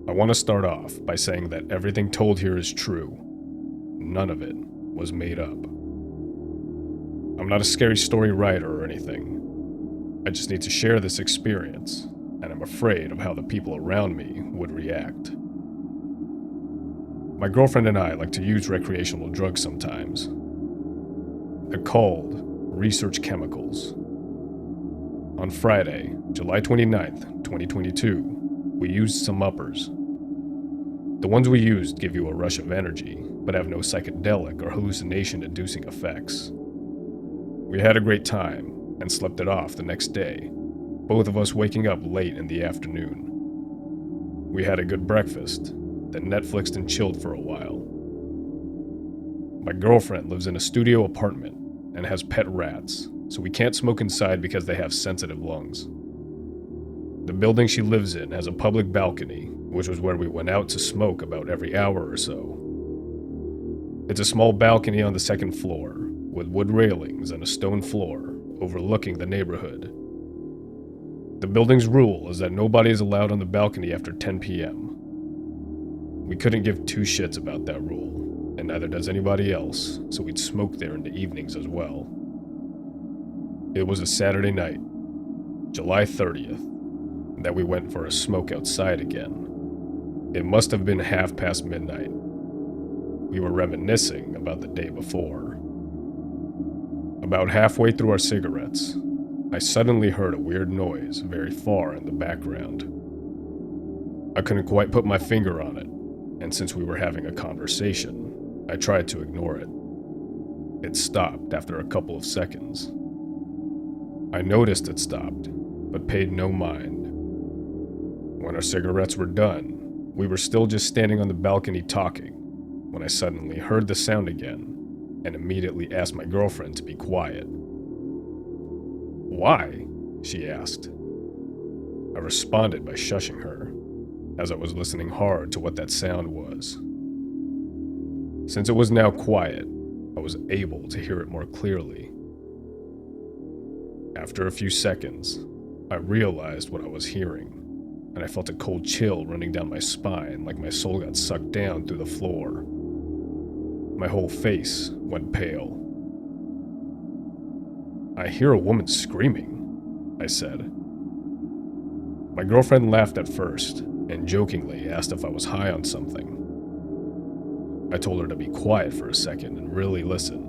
I want to start off by saying that everything told here is true. None of it was made up. I'm not a scary story writer or anything. I just need to share this experience, and I'm afraid of how the people around me would react. My girlfriend and I like to use recreational drugs sometimes. They're called research chemicals. On Friday, July 29th, 2022, we used some uppers. The ones we used give you a rush of energy, but have no psychedelic or hallucination-inducing effects. We had a great time and slept it off the next day, both of us waking up late in the afternoon. We had a good breakfast, then Netflixed and chilled for a while. My girlfriend lives in a studio apartment and has pet rats, so we can't smoke inside because they have sensitive lungs. The building she lives in has a public balcony, which was where we went out to smoke about every hour or so. It's a small balcony on the second floor, with wood railings and a stone floor overlooking the neighborhood. The building's rule is that nobody is allowed on the balcony after 10 p.m. We couldn't give two shits about that rule, and neither does anybody else, so we'd smoke there in the evenings as well. It was a Saturday night, July 30th, that we went for a smoke outside again. It must have been midnight. We were reminiscing about the day before. About halfway through our cigarettes, I suddenly heard a weird noise very far in the background. I couldn't quite put my finger on it, and since we were having a conversation, I tried to ignore it. It stopped after a couple of seconds. I noticed it stopped, but paid no mind. When our cigarettes were done, we were still just standing on the balcony talking, when I suddenly heard the sound again, and immediately asked my girlfriend to be quiet. "Why?" she asked. I responded by shushing her, as I was listening hard to what that sound was. Since it was now quiet, I was able to hear it more clearly. After a few seconds, I realized what I was hearing, and I felt a cold chill running down my spine like my soul got sucked down through the floor. My whole face went pale. "I hear a woman screaming," I said. My girlfriend laughed at first and jokingly asked if I was high on something. I told her to be quiet for a second and really listen.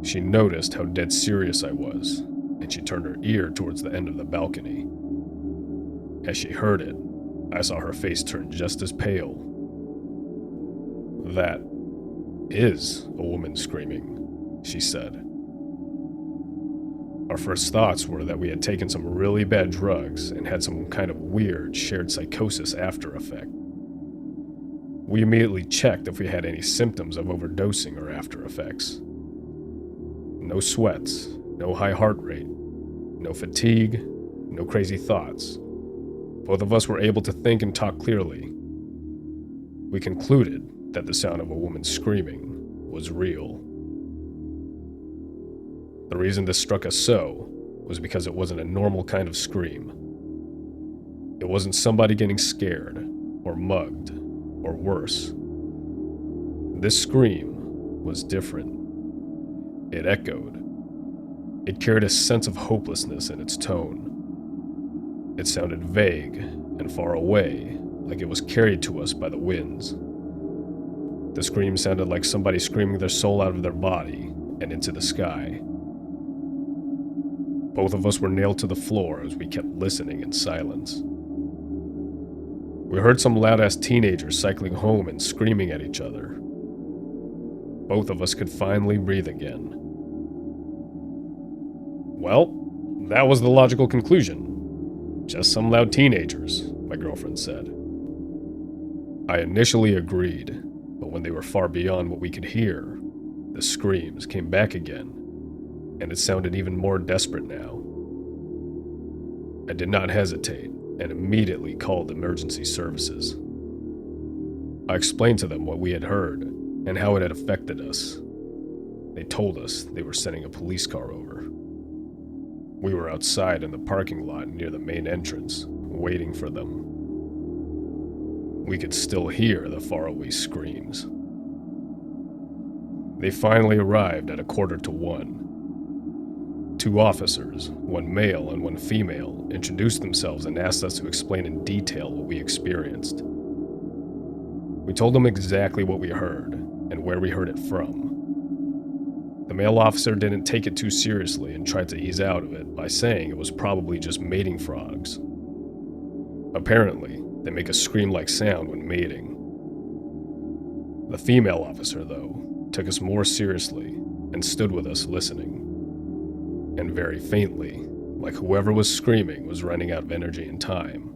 She noticed how dead serious I was, and she turned her ear towards the end of the balcony. As she heard it, I saw her face turn just as pale. "That is a woman screaming," she said. Our first thoughts were that we had taken some really bad drugs and had some kind of weird shared psychosis after effect. We immediately checked if we had any symptoms of overdosing or after effects. No sweats, no high heart rate, no fatigue, no crazy thoughts. Both of us were able to think and talk clearly. We concluded that the sound of a woman screaming was real. The reason this struck us so was because it wasn't a normal kind of scream. It wasn't somebody getting scared, or mugged, or worse. This scream was different. It echoed. It carried a sense of hopelessness in its tone. It sounded vague and far away, like it was carried to us by the winds. The scream sounded like somebody screaming their soul out of their body and into the sky. Both of us were nailed to the floor as we kept listening in silence. We heard some loud-ass teenagers cycling home and screaming at each other. Both of us could finally breathe again. Well, that was the logical conclusion. Just some loud teenagers, my girlfriend said. I initially agreed, but when they were far beyond what we could hear, the screams came back again, and it sounded even more desperate now. I did not hesitate and immediately called emergency services. I explained to them what we had heard and how it had affected us. They told us they were sending a police car over. We were outside in the parking lot near the main entrance, waiting for them. we could still hear the faraway screams. They finally arrived at 1:45. 2 officers, one male and one female, introduced themselves and asked us to explain in detail what we experienced. We told them exactly what we heard and where we heard it from. The male officer didn't take it too seriously and tried to ease out of it by saying it was probably just mating frogs. Apparently, they make a scream-like sound when mating. The female officer, though, took us more seriously and stood with us listening. And very faintly, like whoever was screaming was running out of energy and time,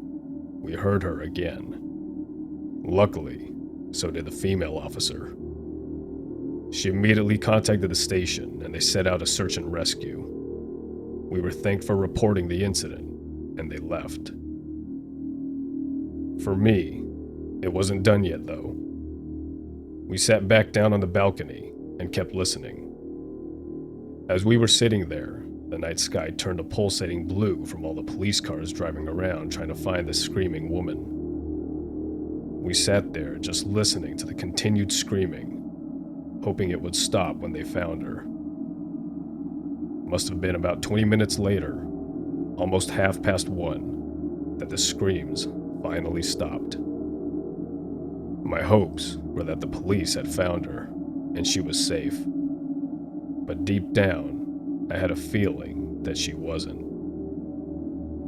we heard her again. Luckily, so did the female officer. She immediately contacted the station and they set out a search and rescue. We were thanked for reporting the incident, and they left. For me, it wasn't done yet though. We sat back down on the balcony and kept listening. As we were sitting there, the night sky turned a pulsating blue from all the police cars driving around trying to find the screaming woman. We sat there just listening to the continued screaming, hoping it would stop when they found her. Must have been about 20 minutes later, almost 1:30, that the screams finally stopped. My hopes were that the police had found her and she was safe. But deep down, I had a feeling that she wasn't.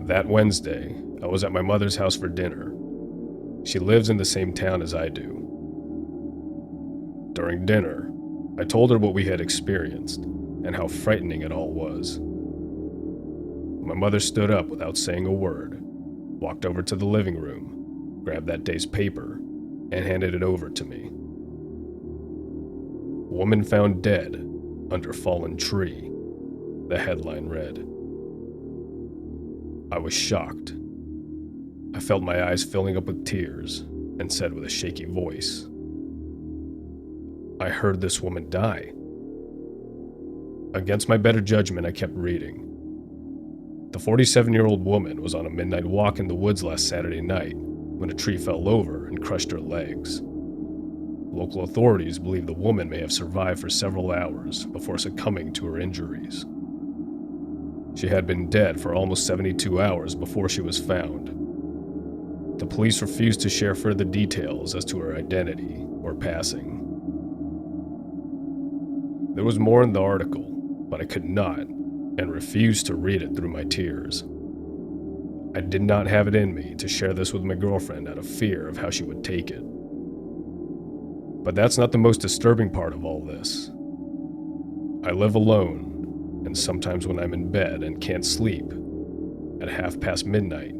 That Wednesday, I was at my mother's house for dinner. She lives in the same town as I do. During dinner, I told her what we had experienced and how frightening it all was. My mother stood up without saying a word, walked over to the living room, grabbed that day's paper, and handed it over to me. "Woman found dead under fallen tree," the headline read. I was shocked. I felt my eyes filling up with tears and said with a shaky voice, "I heard this woman die." Against my better judgment, I kept reading. The 47-year-old woman was on a midnight walk in the woods last Saturday night when a tree fell over and crushed her legs. Local authorities believe the woman may have survived for several hours before succumbing to her injuries. She had been dead for almost 72 hours before she was found. The police refused to share further details as to her identity or passing. There was more in the article, but I could not and refused to read it through my tears. I did not have it in me to share this with my girlfriend out of fear of how she would take it. But that's not the most disturbing part of all this. I live alone, and sometimes when I'm in bed and can't sleep, at midnight,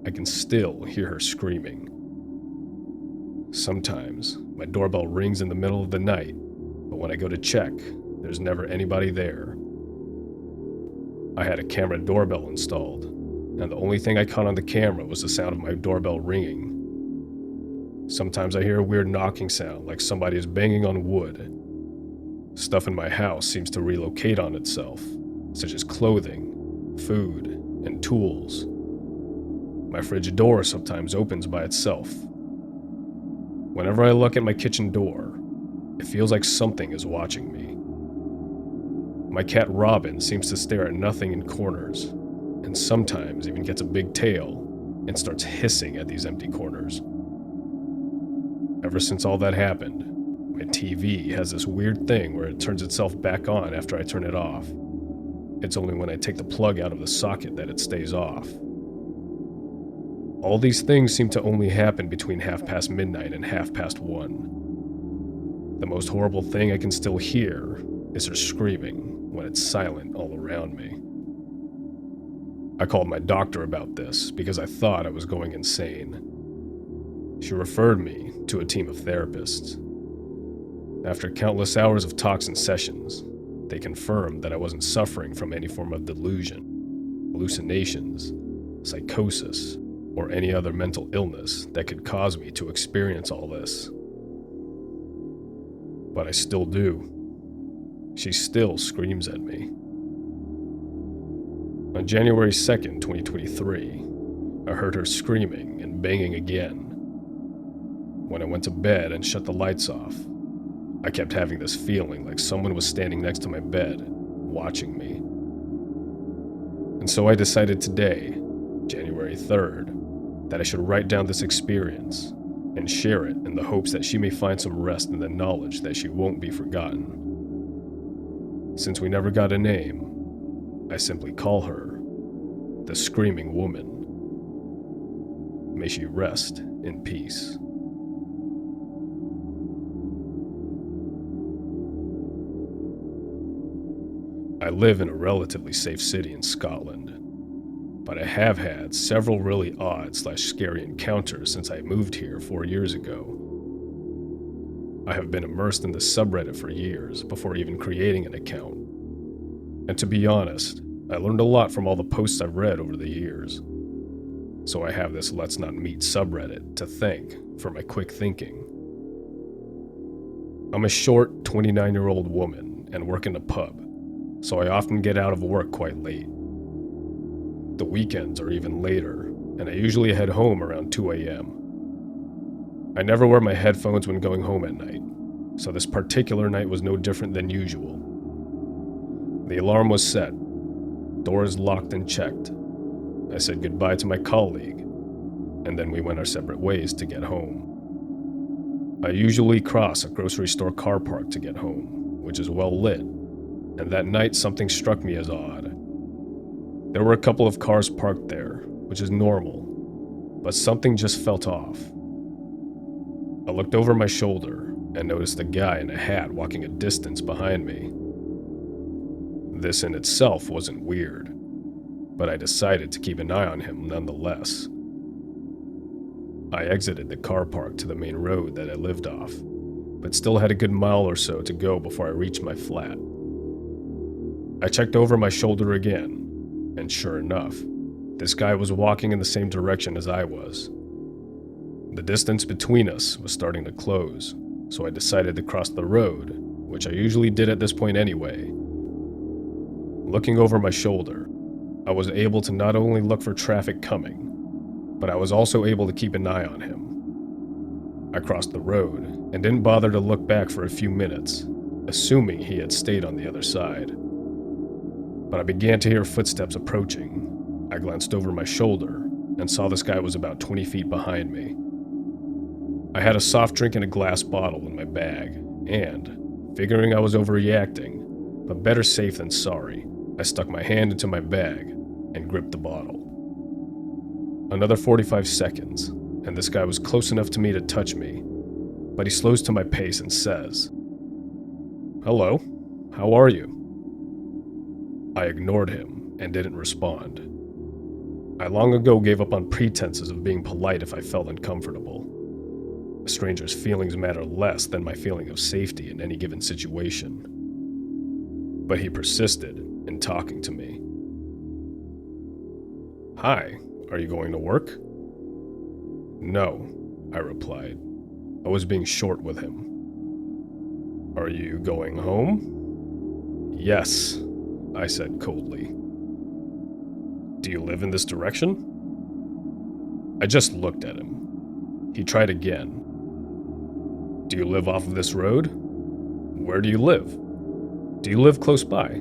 I can still hear her screaming. Sometimes my doorbell rings in the middle of the night, but when I go to check, there's never anybody there. I had a camera doorbell installed, and the only thing I caught on the camera was the sound of my doorbell ringing. Sometimes I hear a weird knocking sound like somebody is banging on wood. Stuff in my house seems to relocate on itself, such as clothing, food, and tools. My fridge door sometimes opens by itself. Whenever I look at my kitchen door, it feels like something is watching me. My cat Robin seems to stare at nothing in corners, and sometimes even gets a big tail and starts hissing at these empty corners. Ever since all that happened, my TV has this weird thing where it turns itself back on after I turn it off. It's only when I take the plug out of the socket that it stays off. All these things seem to only happen between midnight and 1:30. The most horrible thing I can still hear is her screaming when it's silent all around me. I called my doctor about this because I thought I was going insane. She referred me to a team of therapists. After countless hours of talks and sessions, they confirmed that I wasn't suffering from any form of delusion, hallucinations, psychosis, or any other mental illness that could cause me to experience all this. But I still do. She still screams at me. On January 2nd, 2023, I heard her screaming and banging again. when I went to bed and shut the lights off, I kept having this feeling like someone was standing next to my bed, watching me. And so I decided today, January 3rd, that I should write down this experience and share it in the hopes that she may find some rest in the knowledge that she won't be forgotten. Since we never got a name, I simply call her the Screaming Woman. May she rest in peace. I live in a relatively safe city in Scotland, but I have had several really odd/scary encounters since I moved here 4 years ago. I have been immersed in the subreddit for years before even creating an account. And to be honest, I learned a lot from all the posts I've read over the years. So I have this Let's Not Meet subreddit to thank for my quick thinking. I'm a short 29-year-old woman and work in a pub, so I often get out of work quite late. The weekends are even later, and I usually head home around 2 a.m. I never wear my headphones when going home at night, so this particular night was no different than usual. The alarm was set, doors locked and checked. I said goodbye to my colleague, and then we went our separate ways to get home. I usually cross a grocery store car park to get home, which is well lit, and that night something struck me as odd. There were a couple of cars parked there, which is normal, but something just felt off. I looked over my shoulder and noticed a guy in a hat walking a distance behind me. This in itself wasn't weird, but I decided to keep an eye on him nonetheless. I exited the car park to the main road that I lived off, but still had a good mile or so to go before I reached my flat. I checked over my shoulder again, and sure enough, this guy was walking in the same direction as I was. The distance between us was starting to close, so I decided to cross the road, which I usually did at this point anyway. Looking over my shoulder, I was able to not only look for traffic coming, but I was also able to keep an eye on him. I crossed the road and didn't bother to look back for a few minutes, assuming he had stayed on the other side. But I began to hear footsteps approaching. I glanced over my shoulder and saw this guy was about 20 feet behind me. I had a soft drink and a glass bottle in my bag, and, figuring I was overreacting, but better safe than sorry, I stuck my hand into my bag and gripped the bottle. Another 45 seconds, and this guy was close enough to me to touch me, but he slows to my pace and says, "Hello, how are you?" I ignored him and didn't respond. I long ago gave up on pretenses of being polite if I felt uncomfortable. A stranger's feelings matter less than my feeling of safety in any given situation. But he persisted in talking to me. "Hi, are you going to work?" "No," I replied. I was being short with him. "Are you going home?" "Yes," I said coldly. "Do you live in this direction?" I just looked at him. He tried again. "Do you live off of this road? Where do you live? Do you live close by?"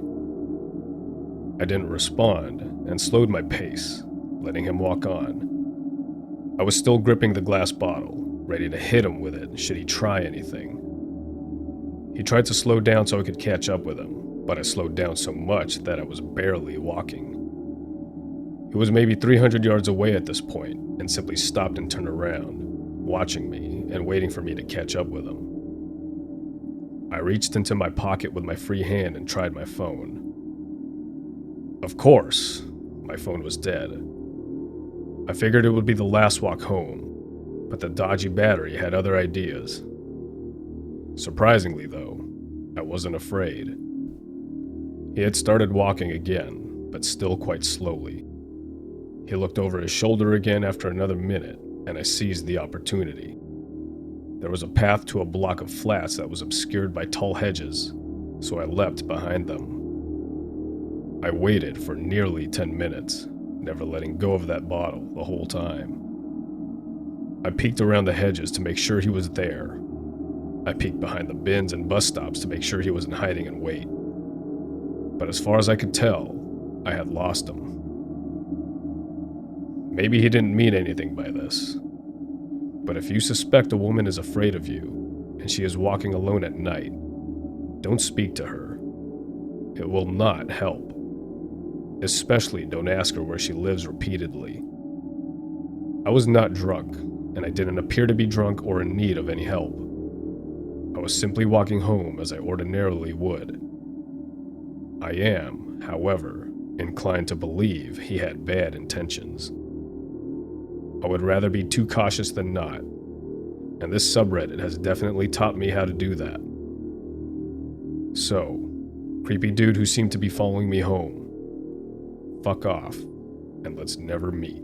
I didn't respond and slowed my pace, letting him walk on. I was still gripping the glass bottle, ready to hit him with it should he try anything. He tried to slow down so I could catch up with him, but I slowed down so much that I was barely walking. He was maybe 300 yards away at this point and simply stopped and turned around, watching me and waiting for me to catch up with him. I reached into my pocket with my free hand and tried my phone. Of course, my phone was dead. I figured it would be the last walk home, but the dodgy battery had other ideas. Surprisingly, though, I wasn't afraid. He had started walking again, but still quite slowly. He looked over his shoulder again after another minute, and I seized the opportunity. There was a path to a block of flats that was obscured by tall hedges, so I leapt behind them. I waited for nearly 10 minutes, never letting go of that bottle the whole time. I peeked around the hedges to make sure he was there. I peeked behind the bins and bus stops to make sure he wasn't hiding in wait. But as far as I could tell, I had lost him. Maybe he didn't mean anything by this. But if you suspect a woman is afraid of you, and she is walking alone at night, don't speak to her. It will not help. Especially don't ask her where she lives repeatedly. I was not drunk, and I didn't appear to be drunk or in need of any help. I was simply walking home as I ordinarily would. I am, however, inclined to believe he had bad intentions. I would rather be too cautious than not, and this subreddit has definitely taught me how to do that. So, creepy dude who seemed to be following me home, fuck off, and let's never meet.